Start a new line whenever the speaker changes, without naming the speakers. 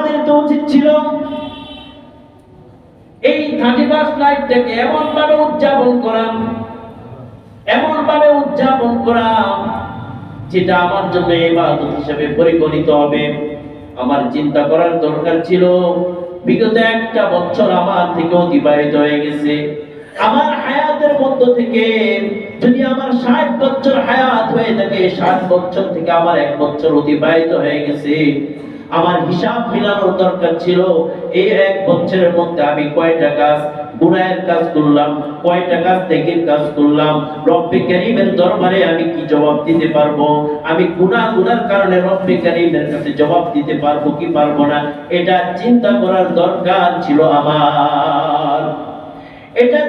আমাদের তো উচিত ছিল এই 31 নাইটটাকে এমন ভাবে উদযাপন করা যেটা আমার জন্য ইবাদত হিসেবে পরিগণিত হবে। আমার চিন্তা করার দরকার ছিল বিগত একটা বছর আমার থেকে অতিবাহিত হয়ে গেছে। আমার হায়াতের মধ্য থেকে যদি আমার 60 বছর হায়াত হয়ে থাকে, 60 বছর থেকে আমার 1 বছর অতিবাহিত হয়ে গেছে। আমার হিসাব মিলানোর দরকার ছিল এই 1 বছরের মধ্যে আমি কয়টা কাজ গুনাহের কাজ করলাম, কয়টা কাজ নেকির কাজ করলাম, রব্বে কারীমের দরবারে আমি কি জবাব দিতে পারবো, আমি গুনার কারণে রব্বে কারীমের কাছে জবাব দিতে পারবো কি পারবো না, এটা চিন্তা করার দরকার ছিল আমার। এটা